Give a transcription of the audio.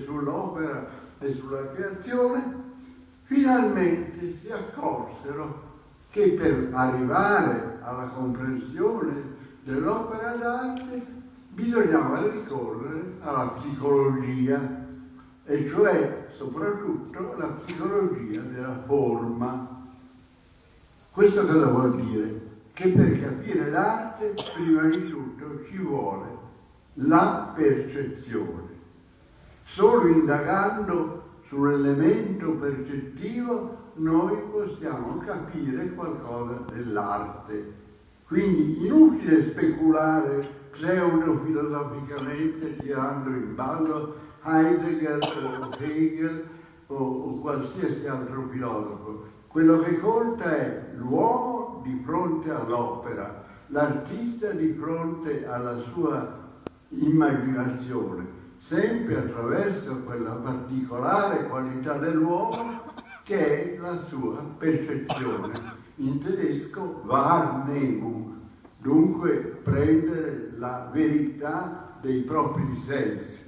sull'opera e sulla creazione, finalmente si accorsero che per arrivare alla comprensione dell'opera d'arte bisognava ricorrere alla psicologia, e cioè soprattutto la psicologia della forma. Questo cosa vuol dire? Che per capire l'arte prima di tutto ci vuole la percezione. Solo indagando sull'elemento percettivo noi possiamo capire qualcosa dell'arte. Quindi inutile speculare pseudofilosoficamente tirando in ballo Heidegger o Hegel o qualsiasi altro filosofo. Quello che conta è l'uomo di fronte all'opera, l'artista di fronte alla sua immaginazione, sempre attraverso quella particolare qualità dell'uomo che è la sua percezione. In tedesco Wahrnehmung, dunque prendere la verità dei propri sensi.